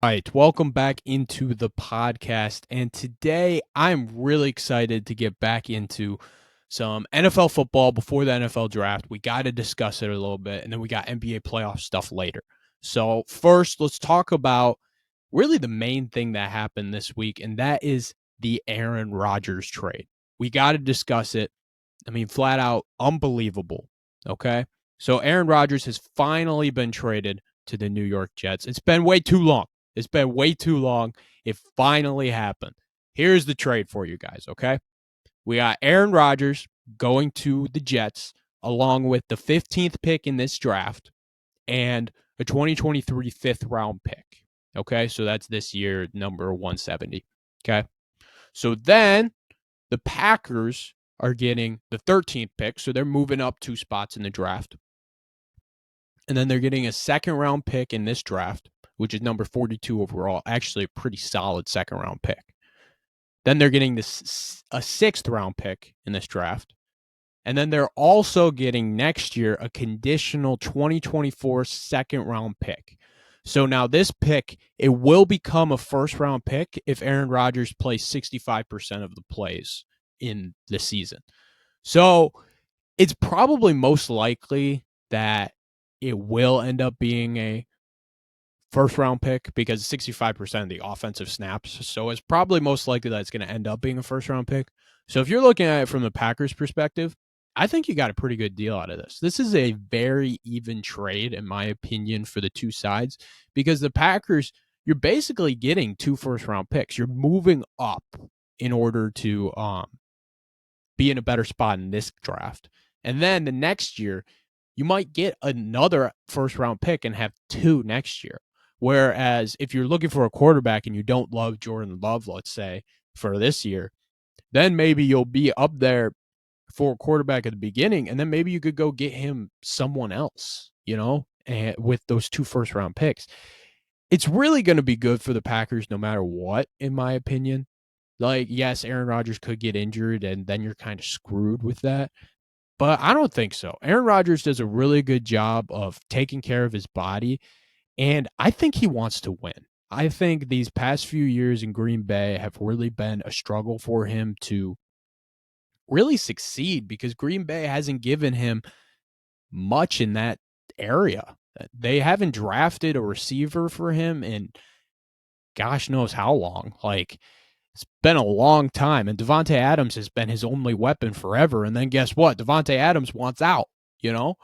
All right, welcome back into the podcast. And today I'm really excited to get back into some NFL football before the NFL draft. We got to discuss it a little bit, and then we got NBA playoff stuff later. So, first, let's talk about really the main thing that happened this week, and that is the Aaron Rodgers trade. We got to discuss it. I mean, flat out unbelievable. Okay. So, Aaron Rodgers has finally been traded to the New York Jets. It's been way too long. It's been way too long. It finally happened. Here's the trade for you guys, okay? We got Aaron Rodgers going to the Jets along with the 15th pick in this draft and a 2023 fifth round pick. Okay, so that's this year, number 170. Okay, so then the Packers are getting the 13th pick, so they're moving up 2 spots in the draft. And then they're getting a second round pick in this draft, which is number 42 overall. Actually, a pretty solid second round pick. Then they're getting a sixth round pick in this draft. And then they're also getting next year a conditional 2024 second round pick. So now this pick, it will become a first round pick if Aaron Rodgers plays 65% of the plays in the season. So it's probably most likely that it will end up being a first round pick because 65% of the offensive snaps. So it's probably most likely that it's going to end up being a first round pick. So if you're looking at it from the Packers perspective, I think you got a pretty good deal out of this. This is a very even trade, in my opinion, for the two sides because the Packers, you're basically getting 2 first round picks. You're moving up in order to be in a better spot in this draft. And then the next year, you might get another first round pick and have 2 next year. Whereas if you're looking for a quarterback and you don't love Jordan Love, let's say, for this year, then maybe you'll be up there for a quarterback at the beginning, and then maybe you could go get him someone else, and with those 2 first round picks. It's really going to be good for the Packers no matter what, in my opinion. Like, yes, Aaron Rodgers could get injured, and then you're kind of screwed with that. But I don't think so. Aaron Rodgers does a really good job of taking care of his body, and I think he wants to win. I think these past few years in Green Bay have really been a struggle for him to really succeed because Green Bay hasn't given him much in that area. They haven't drafted a receiver for him in gosh knows how long. Like, it's been a long time, and Devontae Adams has been his only weapon forever. And then guess what? Devontae Adams wants out, you know?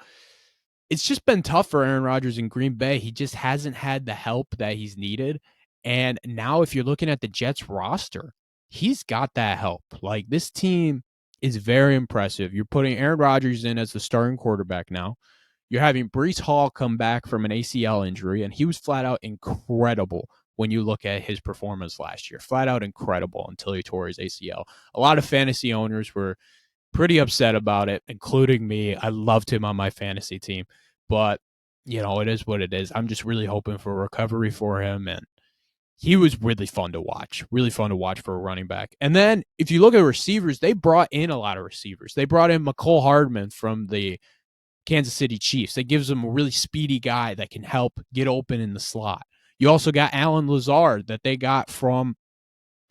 It's just been tough for Aaron Rodgers in Green Bay. He just hasn't had the help that he's needed. And now if you're looking at the Jets roster, he's got that help. Like, this team is very impressive. You're putting Aaron Rodgers in as the starting quarterback now. You're having Breece Hall come back from an ACL injury, and he was flat out incredible when you look at his performance last year. Flat out incredible until he tore his ACL. A lot of fantasy owners were pretty upset about it, including me. I loved him on my fantasy team, but it is what it is. I'm just really hoping for a recovery for him, and he was really fun to watch for a running back. And then if you look at receivers, they brought in a lot of receivers. They brought in McCole Hardman from the Kansas City Chiefs. That gives them a really speedy guy that can help get open in the slot. You also got Alan Lazard that they got from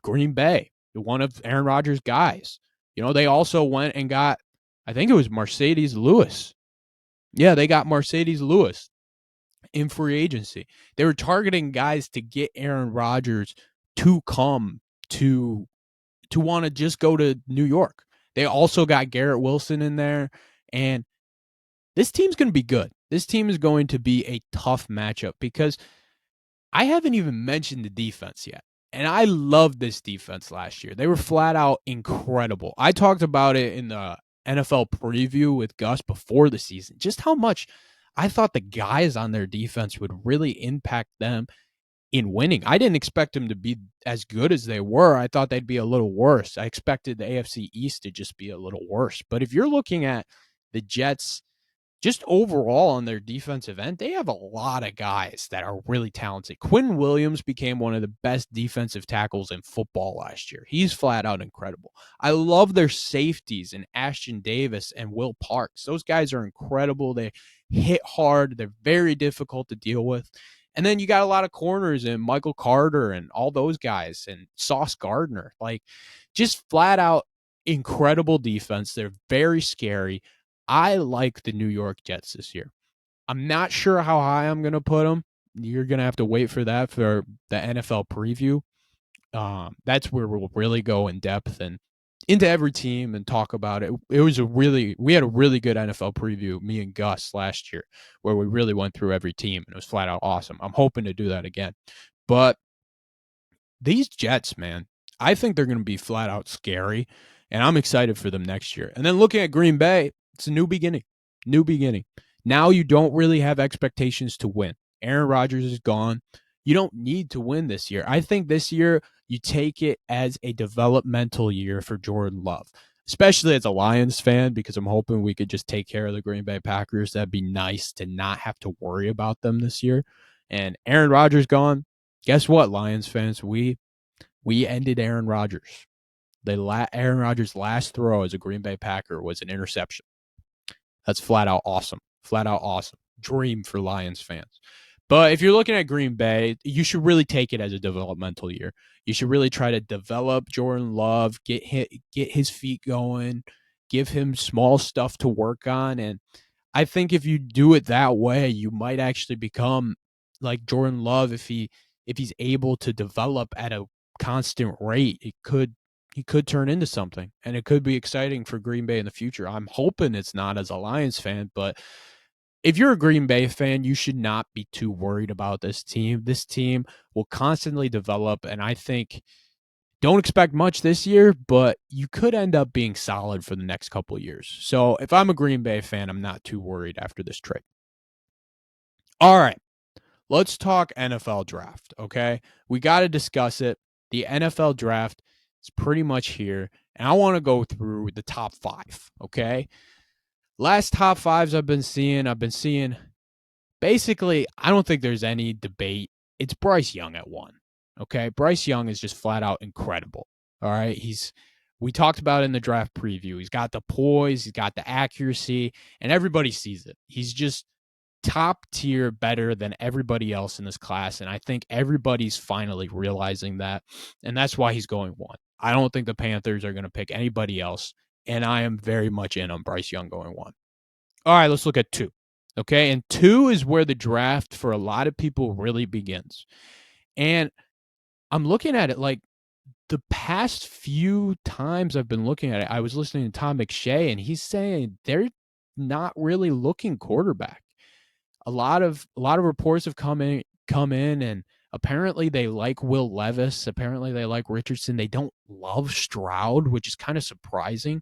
Green Bay, one of Aaron Rodgers' guys. They also went and got, I think it was Mercedes Lewis. Yeah, they got Mercedes Lewis in free agency. They were targeting guys to get Aaron Rodgers to come to want to just go to New York. They also got Garrett Wilson in there, and this team's going to be good. This team is going to be a tough matchup because I haven't even mentioned the defense yet. And I loved this defense last year. They were flat out incredible. I talked about it in the NFL preview with Gus before the season, just how much I thought the guys on their defense would really impact them in winning. I didn't expect them to be as good as they were. I thought they'd be a little worse. I expected the AFC East to just be a little worse. But if you're looking at the Jets, just overall on their defensive end, they have a lot of guys that are really talented. Quinn Williams became one of the best defensive tackles in football last year. He's flat out incredible. I love their safeties in Ashton Davis and Will Parks. Those guys are incredible. They hit hard. They're very difficult to deal with. And then you got a lot of corners and Michael Carter and all those guys and Sauce Gardner. Like, just flat out incredible defense. They're very scary. I like the New York Jets this year. I'm not sure how high I'm going to put them. You're going to have to wait for that for the NFL preview. That's where we'll really go in depth and into every team and talk about it. We had a really good NFL preview, me and Gus last year, where we really went through every team and it was flat out awesome. I'm hoping to do that again. But these Jets, man, I think they're going to be flat out scary, and I'm excited for them next year. And then looking at Green Bay, it's a new beginning. New beginning. Now you don't really have expectations to win. Aaron Rodgers is gone. You don't need to win this year. I think this year you take it as a developmental year for Jordan Love, especially as a Lions fan, because I'm hoping we could just take care of the Green Bay Packers. That'd be nice to not have to worry about them this year. And Aaron Rodgers gone. Guess what, Lions fans? We ended Aaron Rodgers. Aaron Rodgers' last throw as a Green Bay Packer was an interception. That's flat out awesome. Flat out awesome. Dream for Lions fans. But if you're looking at Green Bay, you should really take it as a developmental year. You should really try to develop Jordan Love, get his feet going, give him small stuff to work on. And I think if you do it that way, you might actually become like Jordan Love if he's able to develop at a constant rate. He could turn into something, and it could be exciting for Green Bay in the future. I'm hoping it's not as a Lions fan, but if you're a Green Bay fan, you should not be too worried about this team. This team will constantly develop, and I think don't expect much this year, but you could end up being solid for the next couple of years. So if I'm a Green Bay fan, I'm not too worried after this trade. All right, let's talk NFL draft, okay? We got to discuss it. The NFL draft is pretty much here, and I want to go through the top 5, okay? Last top 5s I've been seeing basically, I don't think there's any debate. It's Bryce Young at 1, okay? Bryce Young is just flat out incredible, all right? We talked about it in the draft preview. He's got the poise, he's got the accuracy, and everybody sees it. He's just top tier better than everybody else in this class, and I think everybody's finally realizing that, and that's why he's going 1. I don't think the Panthers are going to pick anybody else, and I am very much in on Bryce Young going 1. All right, let's look at 2. Okay, and 2 is where the draft for a lot of people really begins. And I'm looking at it like the past few times I've been looking at it, I was listening to Tom McShay, and he's saying they're not really looking quarterback. A lot of reports have come in, and apparently they like Will Levis. Apparently they like Richardson. They don't love Stroud, which is kind of surprising.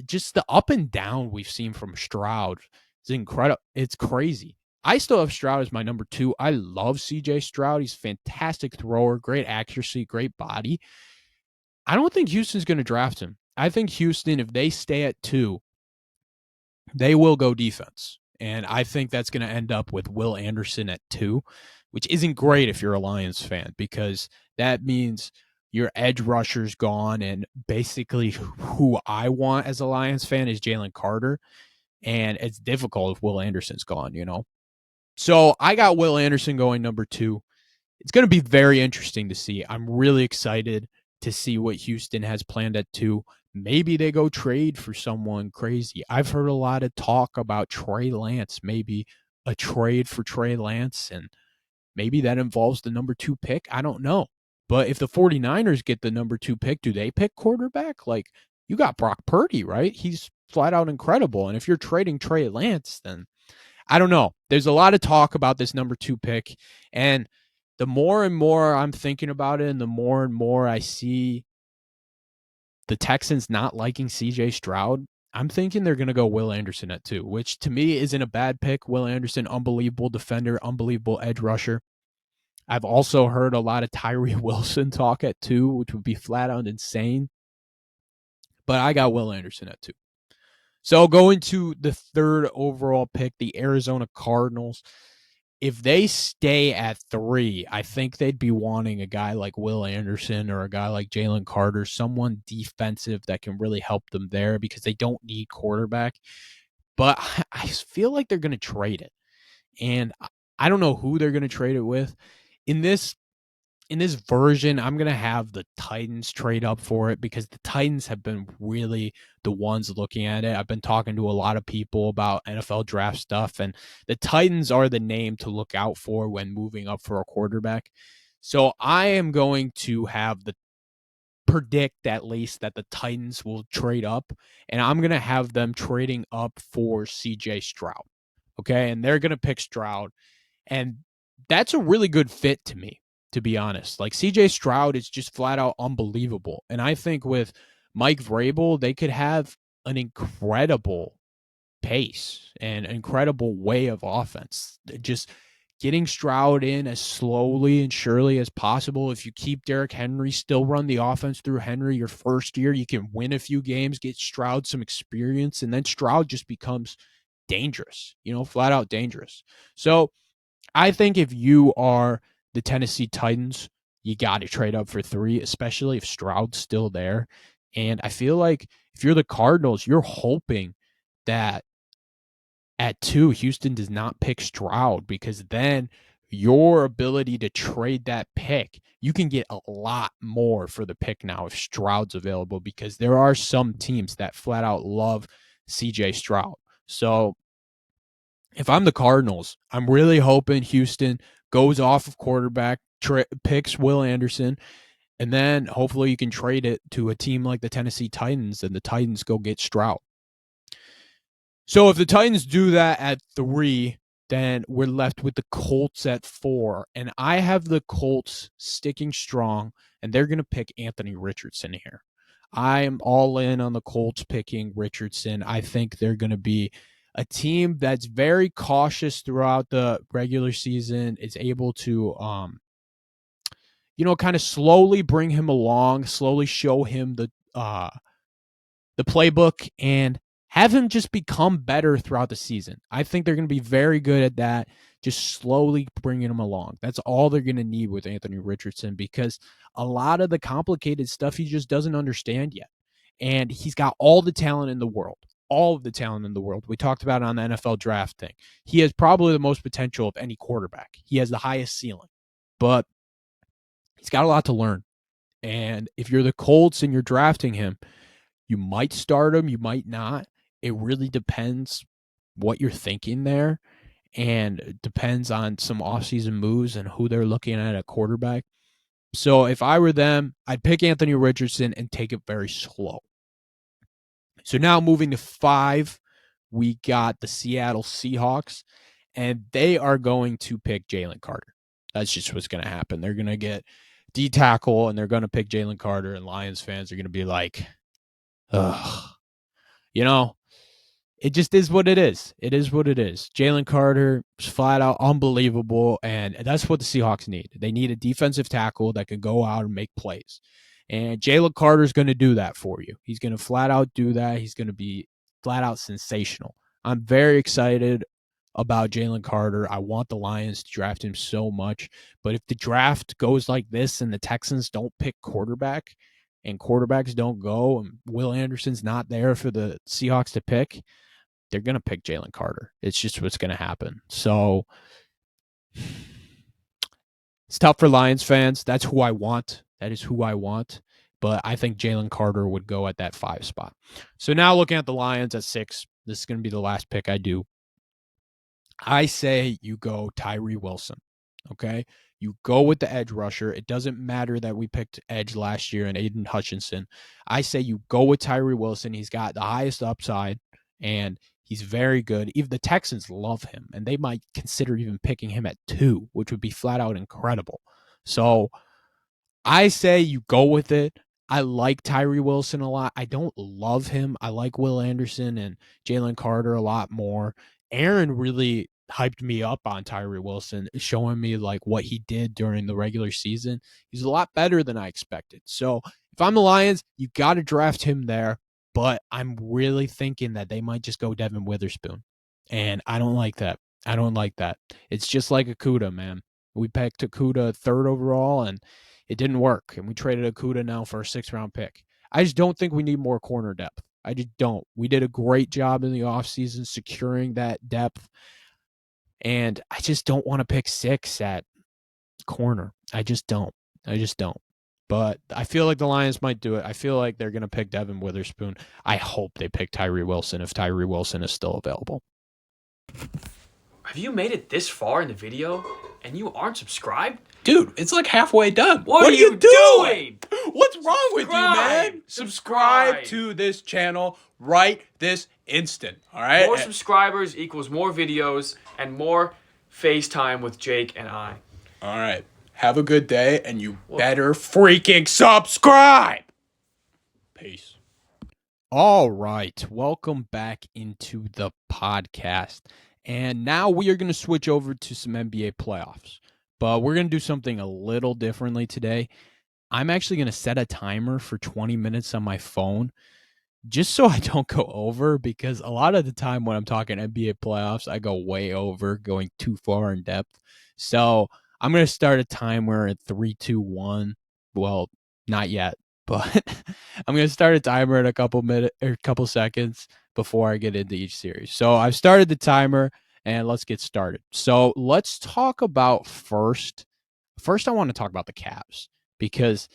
Just the up and down we've seen from Stroud is incredible. It's crazy. I still have Stroud as my number 2. I love CJ Stroud. He's a fantastic thrower, great accuracy, great body. I don't think Houston's going to draft him. I think Houston, if they stay at 2, they will go defense. And I think that's going to end up with Will Anderson at 2, which isn't great if you're a Lions fan, because that means your edge rusher's gone. And basically who I want as a Lions fan is Jalen Carter. And it's difficult if Will Anderson's gone, you know? So I got Will Anderson going number 2. It's going to be very interesting to see. I'm really excited to see what Houston has planned at 2. Maybe they go trade for someone crazy. I've heard a lot of talk about Trey Lance, maybe a trade for Trey Lance, and maybe that involves the number 2 pick. I don't know. But if the 49ers get the number 2 pick, do they pick quarterback? Like, you got Brock Purdy, right? He's flat out incredible. And if you're trading Trey Lance, then I don't know. There's a lot of talk about this number 2 pick. And the more and more I'm thinking about it, and the more and more I see the Texans not liking CJ Stroud, I'm thinking they're going to go Will Anderson at 2, which to me isn't a bad pick. Will Anderson, unbelievable defender, unbelievable edge rusher. I've also heard a lot of Tyree Wilson talk at 2, which would be flat out insane. But I got Will Anderson at 2. So going to the 3rd overall pick, the Arizona Cardinals. If they stay at 3, I think they'd be wanting a guy like Will Anderson or a guy like Jalen Carter, someone defensive that can really help them there, because they don't need quarterback. But I feel like they're going to trade it. And I don't know who they're going to trade it with. In this version, I'm going to have the Titans trade up for it because the Titans have been really the ones looking at it. I've been talking to a lot of people about NFL draft stuff, and the Titans are the name to look out for when moving up for a quarterback. So I am going to have the predict at least that the Titans will trade up, and I'm going to have them trading up for CJ Stroud. Okay. And they're going to pick Stroud. And that's a really good fit to me, to be honest. Like CJ Stroud is just flat out unbelievable. And I think with Mike Vrabel, they could have an incredible pace and incredible way of offense. Just getting Stroud in as slowly and surely as possible. If you keep Derrick Henry, still run the offense through Henry your first year, you can win a few games, get Stroud some experience, and then Stroud just becomes dangerous, flat out dangerous. So I think if you are the Tennessee Titans, you got to trade up for 3, especially if Stroud's still there. And I feel like if you're the Cardinals, you're hoping that at 2, Houston does not pick Stroud, because then your ability to trade that pick, you can get a lot more for the pick now if Stroud's available, because there are some teams that flat out love CJ Stroud. So if I'm the Cardinals, I'm really hoping Houston goes off of quarterback, picks Will Anderson, and then hopefully you can trade it to a team like the Tennessee Titans, and the Titans go get Stroud. So if the Titans do that at 3, then we're left with the Colts at 4. And I have the Colts sticking strong, and they're going to pick Anthony Richardson here. I am all in on the Colts picking Richardson. I think they're going to be a team that's very cautious throughout the regular season, is able to, kind of slowly bring him along, slowly show him the playbook, and have him just become better throughout the season. I think they're going to be very good at that, just slowly bringing him along. That's all they're going to need with Anthony Richardson, because a lot of the complicated stuff he just doesn't understand yet. And he's got all the talent in the world. All of the talent in the world. We talked about it on the NFL draft thing. He has probably the most potential of any quarterback. He has the highest ceiling, but he's got a lot to learn. And if you're the Colts and you're drafting him, you might start him, you might not. It really depends what you're thinking there, and it depends on some offseason moves and who they're looking at quarterback. So if I were them, I'd pick Anthony Richardson and take it very slow. So now moving to 5, we got the Seattle Seahawks, and they are going to pick Jalen Carter. That's just what's going to happen. They're going to get D tackle, and they're going to pick Jalen Carter, and Lions fans are going to be like, ugh. It just is what it is. It is what it is. Jalen Carter is flat out unbelievable, and that's what the Seahawks need. They need a defensive tackle that can go out and make plays. And Jalen Carter is going to do that for you. He's going to flat out do that. He's going to be flat out sensational. I'm very excited about Jalen Carter. I want the Lions to draft him so much. But if the draft goes like this and the Texans don't pick quarterback and quarterbacks don't go and Will Anderson's not there for the Seahawks to pick, they're going to pick Jalen Carter. It's just what's going to happen. So it's tough for Lions fans. That's who I want. That is who I want. But I think Jalen Carter would go at that 5 spot. So now looking at the Lions at 6, this is going to be the last pick I do. I say you go Tyree Wilson. Okay? You go with the edge rusher. It doesn't matter that we picked edge last year and Aiden Hutchinson. I say you go with Tyree Wilson. He's got the highest upside, and he's very good. Even the Texans love him, and they might consider even picking him at 2, which would be flat out incredible. So I say you go with it. I like Tyree Wilson a lot. I don't love him. I like Will Anderson and Jalen Carter a lot more. Aaron really hyped me up on Tyree Wilson, showing me like what he did during the regular season. He's a lot better than I expected. So if I'm the Lions, you got to draft him there. But I'm really thinking that they might just go Devin Witherspoon. And I don't like that. I don't like that. It's just like Okudah, man. We picked Okudah 3rd overall, and it didn't work. And we traded Okudah now for a 6th-round pick. I just don't think we need more corner depth. I just don't. We did a great job in the offseason securing that depth. And I just don't want to pick 6 at corner. I just don't. But I feel like the Lions might do it. I feel like they're going to pick Devin Witherspoon. I hope they pick Tyree Wilson if Tyree Wilson is still available. Have you made it this far in the video and you aren't subscribed? Dude, it's like halfway done. What are you doing? What's wrong with you, man? Subscribe to this channel right this instant, all right? More subscribers equals more videos and more FaceTime with Jake and I. All right. Have a good day, and you better freaking subscribe. Peace. All right. Welcome back into the podcast. And now we are going to switch over to some NBA playoffs. But we're going to do something a little differently today. I'm actually going to set a timer for 20 minutes on my phone just so I don't go over, because a lot of the time when I'm talking NBA playoffs, I go way over, going too far in depth. So I'm going to start a timer at 3, 2, 1. Well, not yet, but I'm going to start a timer in a couple seconds before I get into each series. So I've started the timer, and let's get started. So let's talk about first. First, I want to talk about the Cavs, because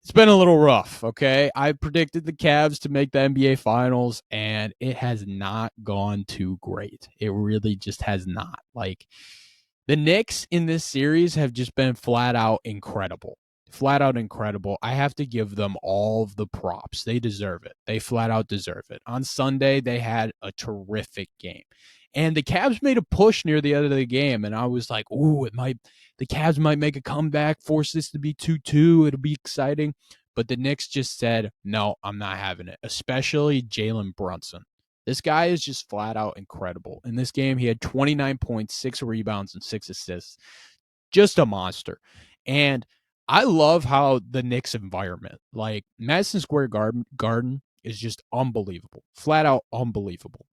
it's been a little rough, okay? I predicted the Cavs to make the NBA Finals, and it has not gone too great. It really just has not. Like, the Knicks in this series have just been flat out incredible. Flat out incredible. I have to give them all of the props. They deserve it. They flat out deserve it. On Sunday, they had a terrific game. And the Cavs made a push near the end of the game, and I was like, ooh, the Cavs might make a comeback, force this to be 2-2. It'll be exciting. But the Knicks just said, no, I'm not having it, especially Jalen Brunson. This guy is just flat out incredible. In this game, he had 29 points, 6 rebounds, and 6 assists. Just a monster. And I love how the Knicks environment, like Madison Square Garden is just unbelievable. Flat out unbelievable.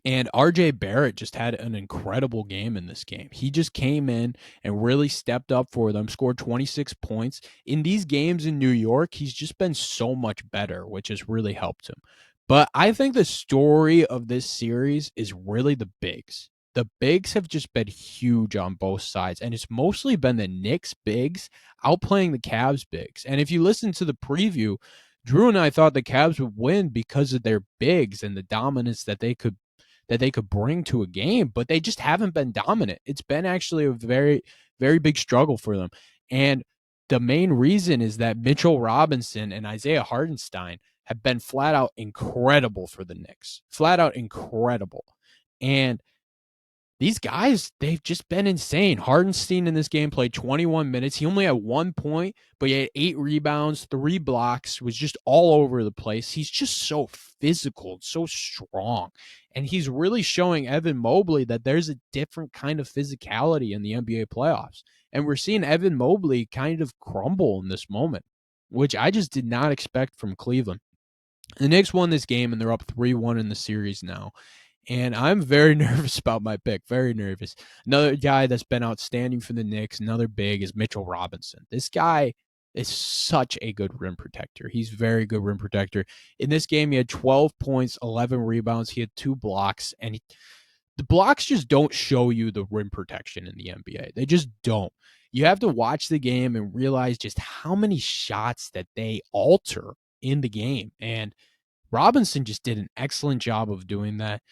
And RJ Barrett just had an incredible game in this game. He just came in and really stepped up for them, scored 26 points. In these games in New York, he's just been so much better, which has really helped him. But I think the story of this series is really the bigs. The bigs have just been huge on both sides, and it's mostly been the Knicks bigs outplaying the Cavs bigs. And if you listen to the preview, Drew and I thought the Cavs would win because of their bigs and the dominance that they could bring to a game, but they just haven't been dominant. It's been actually a very, very big struggle for them. And the main reason is that Mitchell Robinson and Isaiah Hartenstein have been flat out incredible for the Knicks. Flat out incredible. And these guys, they've just been insane. Hardenstein in this game played 21 minutes. He only had 1 point, but he had 8 rebounds, 3 blocks, was just all over the place. He's just so physical, so strong. And he's really showing Evan Mobley that there's a different kind of physicality in the NBA playoffs. And we're seeing Evan Mobley kind of crumble in this moment, which I just did not expect from Cleveland. The Knicks won this game, and they're up 3-1 in the series now. And I'm very nervous about my pick, very nervous. Another guy that's been outstanding for the Knicks, another big, is Mitchell Robinson. This guy is such a good rim protector. He's very good rim protector. In this game, he had 12 points, 11 rebounds. He had 2 blocks. And the blocks just don't show you the rim protection in the NBA. They just don't. You have to watch the game and realize just how many shots that they alter in the game. And Robinson just did an excellent job of doing that.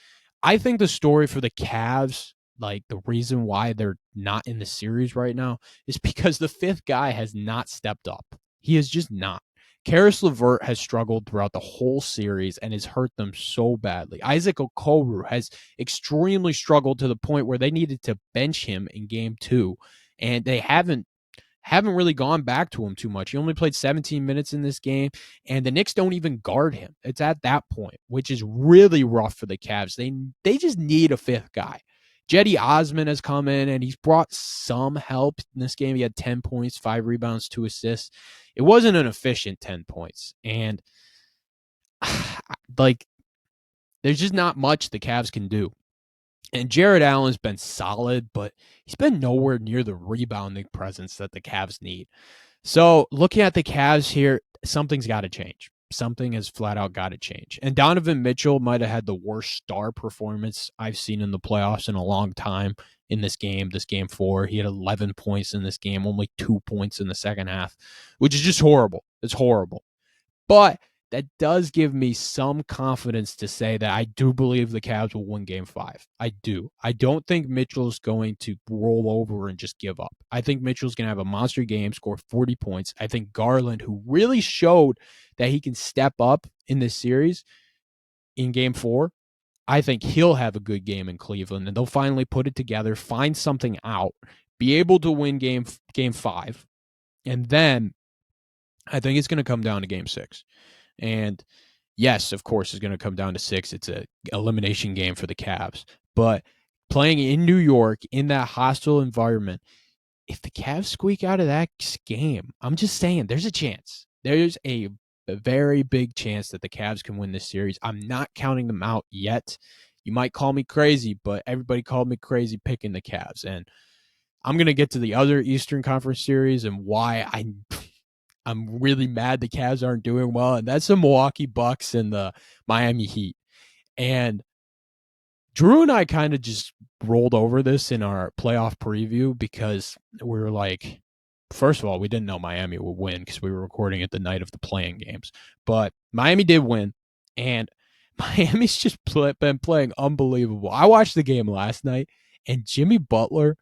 I think the story for the Cavs, like the reason why they're not in the series right now, is because the 5th guy has not stepped up. He is just not. Karis LeVert has struggled throughout the whole series and has hurt them so badly. Isaac Okoro has extremely struggled to the point where they needed to bench him in game 2, and they haven't really gone back to him too much. He only played 17 minutes in this game, and the Knicks don't even guard him. It's at that point, which is really rough for the Cavs. They just need a 5th guy. Jetty Osman has come in, and he's brought some help in this game. He had 10 points, 5 rebounds, 2 assists. It wasn't an efficient 10 points, and like there's just not much the Cavs can do. And Jared Allen's been solid, but he's been nowhere near the rebounding presence that the Cavs need. So looking at the Cavs here, something's got to change. something has flat out got to change. And Donovan Mitchell might have had the worst star performance I've seen in the playoffs in a long time in this game 4. He had 11 points in this game, only 2 points in the second half, which is just horrible. It's horrible. But that does give me some confidence to say that I do believe the Cavs will win game 5. I do. I don't think Mitchell's going to roll over and just give up. I think Mitchell's going to have a monster game, score 40 points. I think Garland, who really showed that he can step up in this series in game 4, I think he'll have a good game in Cleveland, and they'll finally put it together, find something out, be able to win game 5, and then I think it's going to come down to game 6. And yes, of course, it's going to come down to 6. It's an elimination game for the Cavs. But playing in New York in that hostile environment, if the Cavs squeak out of that game, I'm just saying there's a chance. There's a very big chance that the Cavs can win this series. I'm not counting them out yet. You might call me crazy, but everybody called me crazy picking the Cavs. And I'm going to get to the other Eastern Conference series and why I'm really mad the Cavs aren't doing well, and that's the Milwaukee Bucks and the Miami Heat. And Drew and I kind of just rolled over this in our playoff preview because we were like, first of all, we didn't know Miami would win because we were recording it the night of the playing games. But Miami did win, and Miami's just been playing unbelievable. I watched the game last night, and Jimmy Butler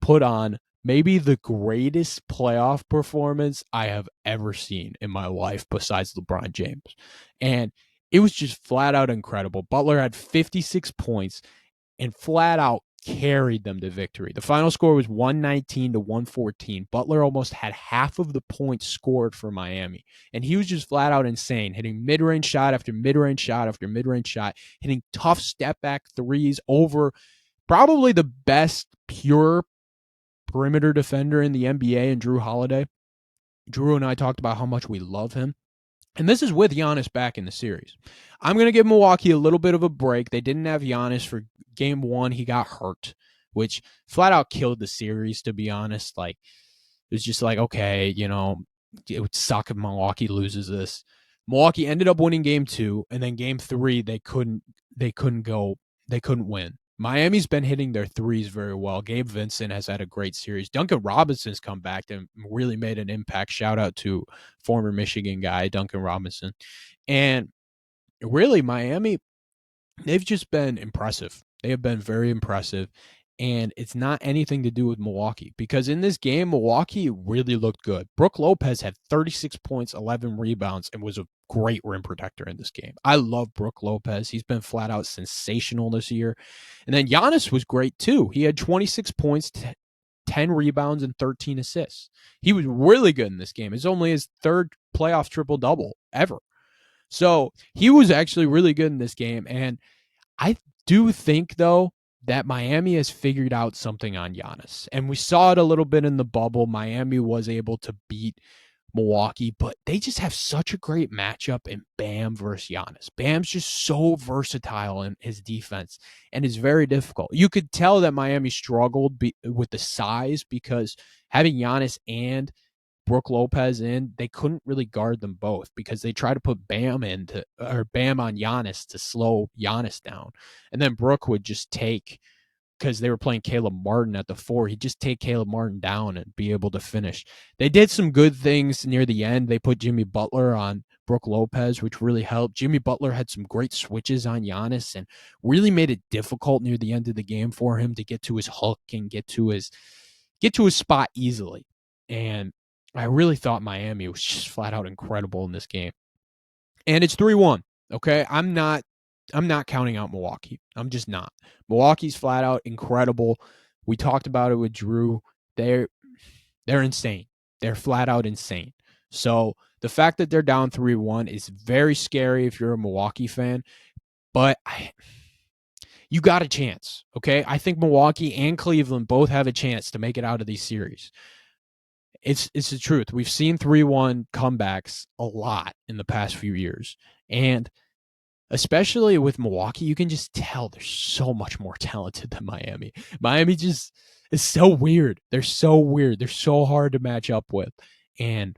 put on maybe the greatest playoff performance I have ever seen in my life besides LeBron James. And it was just flat out incredible. Butler had 56 points and flat out carried them to victory. The final score was 119 to 114. Butler almost had half of the points scored for Miami. And he was just flat out insane, hitting mid-range shot after mid-range shot after mid-range shot, hitting tough step-back threes over probably the best pure perimeter defender in the NBA and Drew Holiday. Drew and I talked about how much we love him. And this is with Giannis back in the series. I'm going to give Milwaukee a little bit of a break. They didn't have Giannis for game 1. He got hurt, which flat out killed the series, to be honest. Like, it was just like, okay, you know, it would suck if Milwaukee loses this. Milwaukee ended up winning game 2, and then game 3, they couldn't win. Miami's been hitting their threes very well. Gabe Vincent has had a great series. Duncan Robinson's come back and really made an impact. Shout out to former Michigan guy, Duncan Robinson. And really, Miami, they've just been impressive. They have been very impressive. And it's not anything to do with Milwaukee because in this game, Milwaukee really looked good. Brook Lopez had 36 points, 11 rebounds, and was a great rim protector in this game. I love Brook Lopez. He's been flat out sensational this year. And then Giannis was great too. He had 26 points, 10 rebounds, and 13 assists. He was really good in this game. It's only his 3rd playoff triple-double ever. So he was actually really good in this game. And I do think, though, that Miami has figured out something on Giannis. And we saw it a little bit in the bubble. Miami was able to beat Milwaukee, but they just have such a great matchup in Bam versus Giannis. Bam's just so versatile in his defense, and it's very difficult. You could tell that Miami struggled with the size because having Giannis and Brook Lopez in, they couldn't really guard them both because they tried to put Bam on Giannis to slow Giannis down. And then Brook would just take, because they were playing Caleb Martin at the 4, he'd just take Caleb Martin down and be able to finish. They did some good things near the end. They put Jimmy Butler on Brook Lopez, which really helped. Jimmy Butler had some great switches on Giannis and really made it difficult near the end of the game for him to get to his hook and get to his spot easily. And I really thought Miami was just flat out incredible in this game. And it's 3-1, okay? I'm not counting out Milwaukee. I'm just not. Milwaukee's flat out incredible. We talked about it with Drew. They're insane. They're flat out insane. So the fact that they're down 3-1 is very scary if you're a Milwaukee fan. But you got a chance, okay? I think Milwaukee and Cleveland both have a chance to make it out of these series. It's the truth. We've seen 3-1 comebacks a lot in the past few years. And especially with Milwaukee, you can just tell they're so much more talented than Miami. Miami just is so weird. They're so weird. They're so hard to match up with. And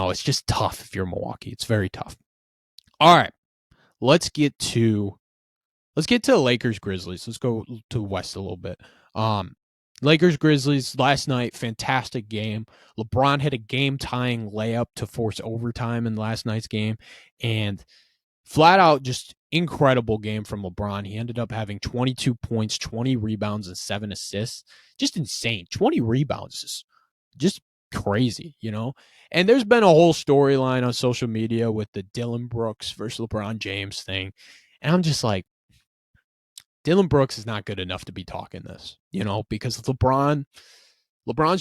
it's just tough if you're Milwaukee. It's very tough. All right, let's get to Lakers Grizzlies. Let's go to the West a little bit. Lakers Grizzlies last night, fantastic game. LeBron hit a game-tying layup to force overtime in last night's game, and flat out just incredible game from LeBron. He ended up having 22 points, 20 rebounds, and 7 assists. Just insane. 20 rebounds is just crazy, And there's been a whole storyline on social media with the Dylan Brooks versus LeBron James thing. And I'm just like, Dylan Brooks is not good enough to be talking this, because LeBron's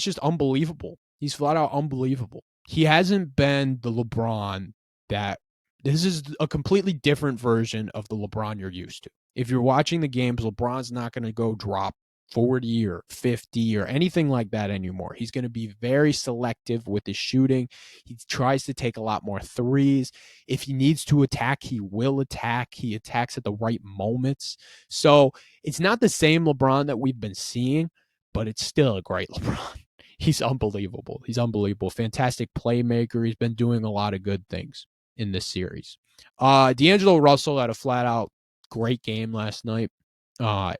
just unbelievable. He's flat out unbelievable. He hasn't been the LeBron that this is a completely different version of the LeBron you're used to. If you're watching the games, LeBron's not going to go drop 40 or 50 or anything like that anymore. He's going to be very selective with his shooting. He tries to take a lot more threes. If he needs to attack, he will attack. He attacks at the right moments. So it's not the same LeBron that we've been seeing, but it's still a great LeBron. He's unbelievable. He's unbelievable. Fantastic playmaker. He's been doing a lot of good things in this series. D'Angelo Russell had a flat out great game last night.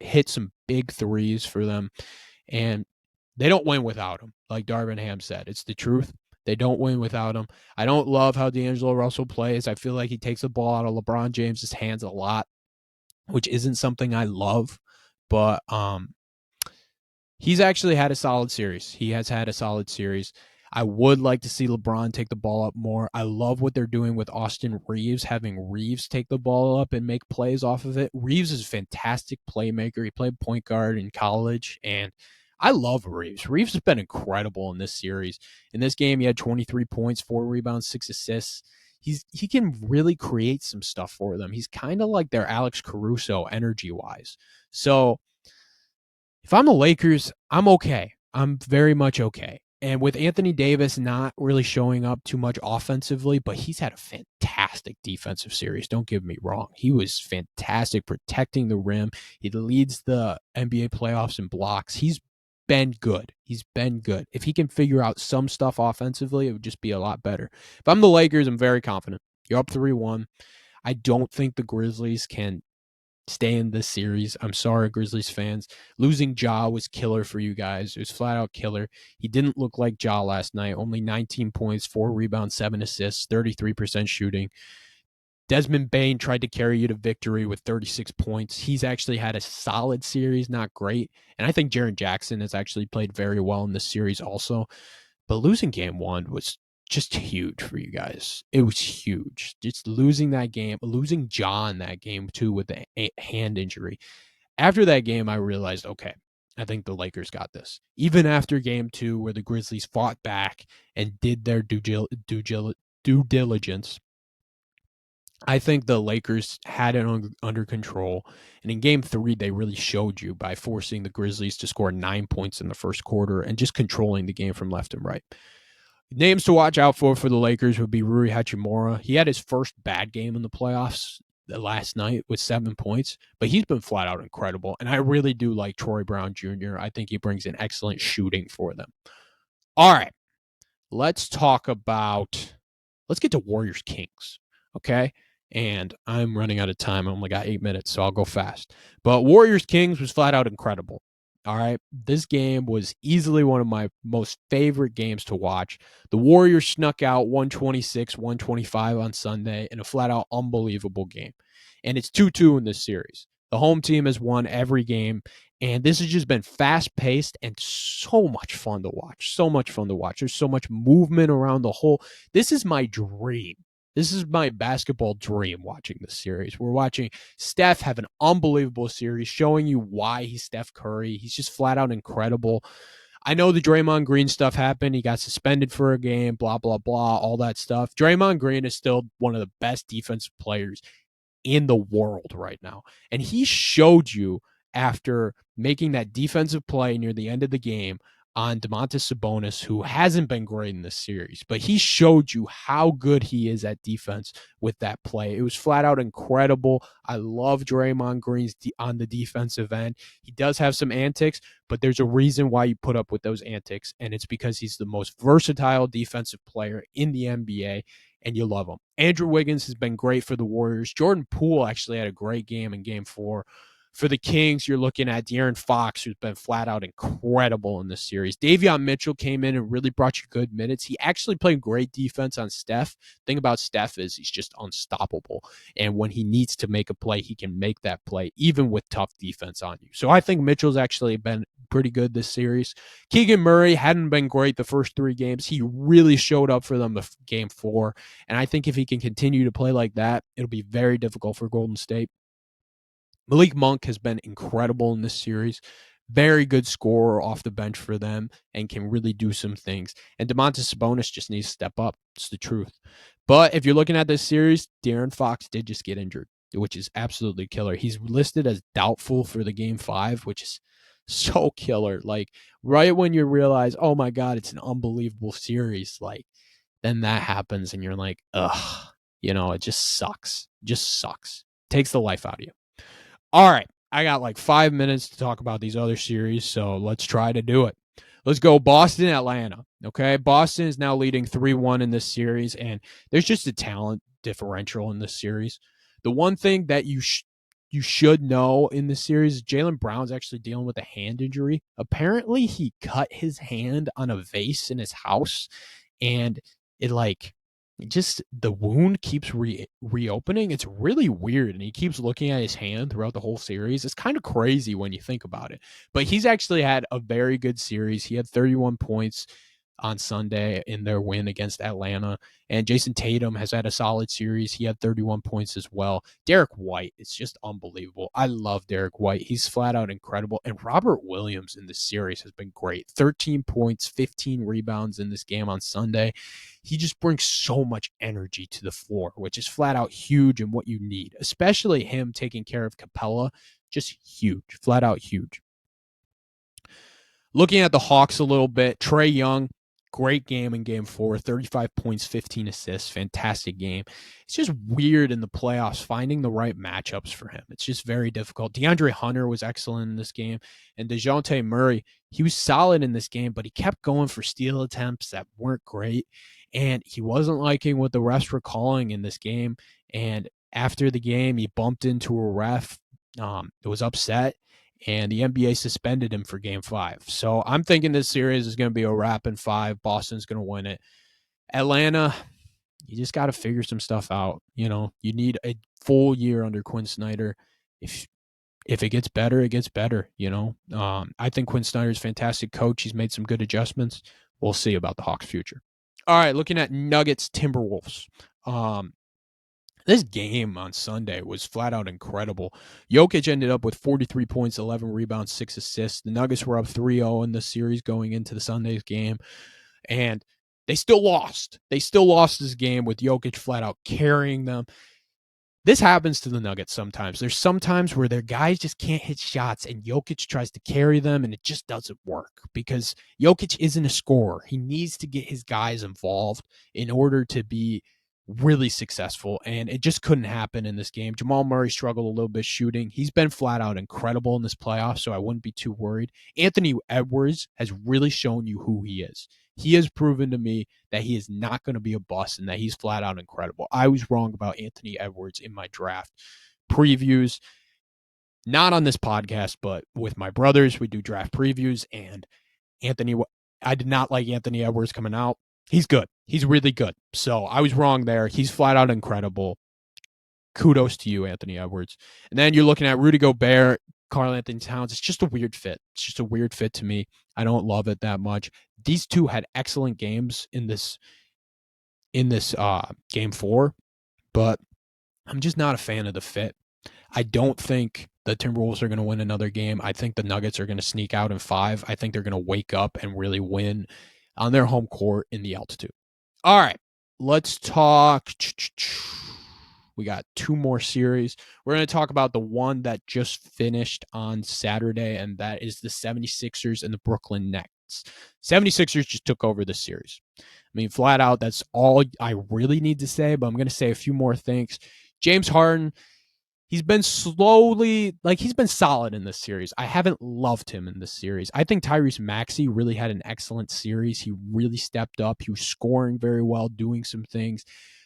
Hit some big threes for them, and they don't win without him. Like Darvin Ham said, it's the truth. They don't win without him. I don't love how D'Angelo Russell plays. I feel like he takes the ball out of LeBron James's hands a lot, which isn't something I love, but he's actually had a solid series. He has had a solid series. I would like to see LeBron take the ball up more. I love what they're doing with Austin Reeves, having Reeves take the ball up and make plays off of it. Reeves is a fantastic playmaker. He played point guard in college, and I love Reeves. Reeves has been incredible in this series. In this game, he had 23 points, 4 rebounds, 6 assists. He can really create some stuff for them. He's kind of like their Alex Caruso energy-wise. So if I'm the Lakers, I'm okay. I'm very much okay. And with Anthony Davis not really showing up too much offensively, but he's had a fantastic defensive series. Don't get me wrong. He was fantastic protecting the rim. He leads the NBA playoffs in blocks. He's been good. He's been good. If he can figure out some stuff offensively, it would just be a lot better. If I'm the Lakers, I'm very confident. You're up 3-1. I don't think the Grizzlies can stay in this series. I'm sorry, Grizzlies fans. Losing Ja was killer for you guys. It was flat out killer. He didn't look like Ja last night. Only 19 points, 4 rebounds, 7 assists, 33% shooting. Desmond Bane tried to carry you to victory with 36 points. He's actually had a solid series, not great. And I think Jaren Jackson has actually played very well in this series also. But losing game 1 was just huge for you guys. It was huge. Just losing that game, losing John that game too with the hand injury. After that game, I realized, okay, I think the Lakers got this. Even after game 2, where the Grizzlies fought back and did their due diligence, I think the Lakers had it under control. And in game 3, they really showed you by forcing the Grizzlies to score 9 points in the first quarter and just controlling the game from left and right. Names to watch out for the Lakers would be Rui Hachimura. He had his first bad game in the playoffs last night with 7 points, but he's been flat out incredible. And I really do like Troy Brown Jr. I think he brings in excellent shooting for them. All right, let's get to Warriors Kings, okay? And I'm running out of time. I only got 8 minutes, so I'll go fast. But Warriors Kings was flat out incredible. All right. This game was easily one of my most favorite games to watch. The Warriors snuck out 126-125 on Sunday in a flat out unbelievable game. And it's 2-2 in this series. The home team has won every game. And this has just been fast paced and so much fun to watch. So much fun to watch. There's so much movement around the whole. This is my dream. This is my basketball dream watching this series. We're watching Steph have an unbelievable series, showing you why he's Steph Curry. He's just flat out incredible. I know the Draymond Green stuff happened. He got suspended for a game, blah, blah, blah, all that stuff. Draymond Green is still one of the best defensive players in the world right now. And he showed you after making that defensive play near the end of the game on Domantas Sabonis, who hasn't been great in this series, but he showed you how good he is at defense with that play. It was flat out incredible. I love Draymond Green's on the defensive end. He does have some antics, but there's a reason why you put up with those antics, and it's because he's the most versatile defensive player in the NBA, and you love him. Andrew Wiggins has been great for the Warriors. Jordan Poole actually had a great game in Game 4. For the Kings, you're looking at De'Aaron Fox, who's been flat out incredible in this series. Davion Mitchell came in and really brought you good minutes. He actually played great defense on Steph. The thing about Steph is he's just unstoppable. And when he needs to make a play, he can make that play, even with tough defense on you. So I think Mitchell's actually been pretty good this series. Keegan Murray hadn't been great the first 3 games. He really showed up for them the Game 4. And I think if he can continue to play like that, it'll be very difficult for Golden State. Malik Monk has been incredible in this series. Very good scorer off the bench for them and can really do some things. And Domantas Sabonis just needs to step up. It's the truth. But if you're looking at this series, De'Aaron Fox did just get injured, which is absolutely killer. He's listed as doubtful for the Game 5, which is so killer. Like, right when you realize, oh my God, it's an unbelievable series, like, then that happens and you're like, ugh, it just sucks. Just sucks. Takes the life out of you. All right, I got like 5 minutes to talk about these other series, so let's try to do it. Let's go Boston, Atlanta. Okay, Boston is now leading 3-1 in this series, and there's just a talent differential in this series. The one thing that you should know in this series is Jaylen Brown's actually dealing with a hand injury. Apparently, he cut his hand on a vase in his house, and the wound keeps reopening. It's really weird, and he keeps looking at his hand throughout the whole series. It's kind of crazy when you think about it, but he's actually had a very good series. He had 31 points on Sunday in their win against Atlanta, and Jason Tatum has had a solid series. He had 31 points as well. Derek White, it's just unbelievable. I love Derek White. He's flat out incredible, and Robert Williams in this series has been great. 13 points, 15 rebounds in this game on Sunday. He just brings so much energy to the floor, which is flat out huge and what you need, especially him taking care of Capella. Just huge, flat out huge. Looking at the Hawks a little bit, Trae Young, great game in Game 4, 35 points, 15 assists, fantastic game. It's just weird in the playoffs finding the right matchups for him. It's just very difficult. DeAndre Hunter was excellent in this game, and DeJounte Murray, he was solid in this game, but he kept going for steal attempts that weren't great, and he wasn't liking what the refs were calling in this game, and after the game, he bumped into a ref. It was upset, and the NBA suspended him for Game 5. So I'm thinking this series is going to be a wrap in 5. Boston's going to win it. Atlanta, you just got to figure some stuff out. You need a full year under Quinn Snyder. If it gets better, it gets better. I think Quinn Snyder's a fantastic coach. He's made some good adjustments. We'll see about the Hawks' future. All right, looking at Nuggets, Timberwolves. This game on Sunday was flat out incredible. Jokic ended up with 43 points, 11 rebounds, 6 assists. The Nuggets were up 3-0 in the series going into the Sunday's game, and they still lost. They still lost this game with Jokic flat out carrying them. This happens to the Nuggets sometimes. There's sometimes where their guys just can't hit shots, and Jokic tries to carry them, and it just doesn't work because Jokic isn't a scorer. He needs to get his guys involved in order to be really successful, and it just couldn't happen in this game. Jamal Murray struggled a little bit shooting. He's been flat out incredible in this playoff, so I wouldn't be too worried. Anthony Edwards has really shown you who he is. He has proven to me that he is not going to be a bust and that he's flat out incredible. I was wrong about Anthony Edwards in my draft previews, not on this podcast, but with my brothers. We do draft previews, and I did not like Anthony Edwards coming out. He's good. He's really good. So I was wrong there. He's flat out incredible. Kudos to you, Anthony Edwards. And then you're looking at Rudy Gobert, Karl-Anthony Towns. It's just a weird fit. It's just a weird fit to me. I don't love it that much. These two had excellent games in this Game 4, but I'm just not a fan of the fit. I don't think the Timberwolves are going to win another game. I think the Nuggets are going to sneak out in 5. I think they're going to wake up and really win on their home court in the altitude. All right, let's talk. We got 2 more series. We're going to talk about the one that just finished on Saturday, and that is the 76ers and the Brooklyn Nets. Nets. 76ers just took over this series. I mean, flat out, that's all I really need to say, but I'm going to say a few more things. James Harden, he's been he's been solid in this series. I haven't loved him in this series. I think Tyrese Maxey really had an excellent series. He really stepped up. He was scoring very well, doing some things.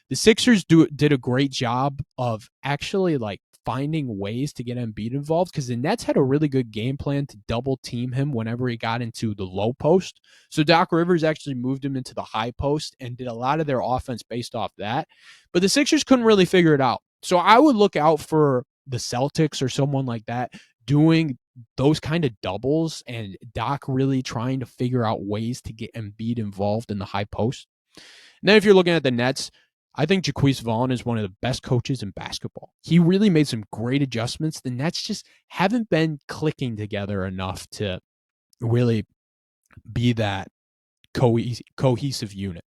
The Sixers did a great job of actually finding ways to get Embiid involved, because the Nets had a really good game plan to double team him whenever he got into the low post. So Doc Rivers actually moved him into the high post and did a lot of their offense based off that. But the Sixers couldn't really figure it out. So I would look out for the Celtics or someone like that doing those kind of doubles, and Doc really trying to figure out ways to get Embiid involved in the high post. And then if you're looking at the Nets, I think Jaquez Vaughn is one of the best coaches in basketball. He really made some great adjustments. The Nets just haven't been clicking together enough to really be that cohesive unit,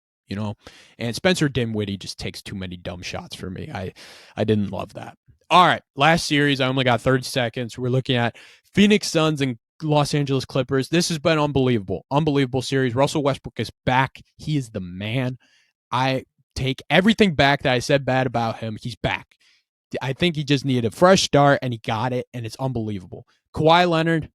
And Spencer Dinwiddie just takes too many dumb shots for me. I didn't love that. All right, last series, I only got 30 seconds. We're looking at Phoenix Suns and Los Angeles Clippers. This has been unbelievable. Unbelievable series. Russell Westbrook is back. He is the man. I take everything back that I said bad about him. He's back. I think he just needed a fresh start, and he got it, and it's unbelievable. Kawhi Leonard,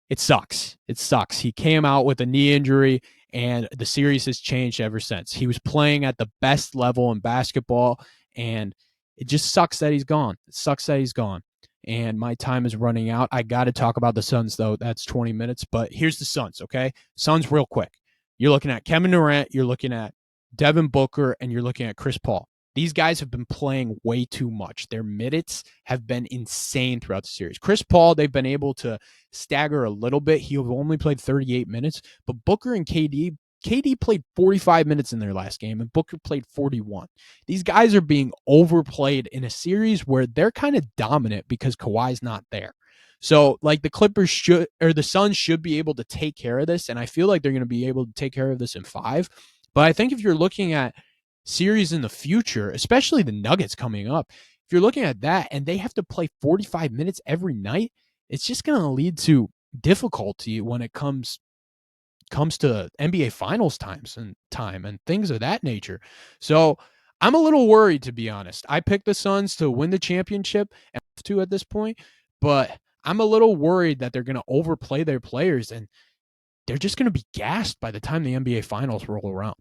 it sucks. It sucks. He came out with a knee injury, and the series has changed ever since. He was playing at the best level in basketball, and it just sucks that he's gone. It sucks that he's gone. And my time is running out. I got to talk about the Suns, though. That's 20 minutes. But here's the Suns, okay? Suns real quick. You're looking at Kevin Durant. You're looking at Devin Booker, and you're looking at Chris Paul. These guys have been playing way too much. Their minutes have been insane throughout the series. Chris Paul, they've been able to stagger a little bit. He only played 38 minutes, but Booker and KD played 45 minutes in their last game, and Booker played 41. These guys are being overplayed in a series where they're kind of dominant because Kawhi's not there. So, the Clippers the Suns should be able to take care of this, and I feel like they're going to be able to take care of this in 5. But I think if you're looking at series in the future, especially the Nuggets coming up, if you're looking at that and they have to play 45 minutes every night, it's just going to lead to difficulty when it comes to NBA Finals time and things of that nature. So I'm a little worried, to be honest. I picked the Suns to win the championship at this point, but I'm a little worried that they're going to overplay their players and they're just going to be gassed by the time the NBA Finals roll around.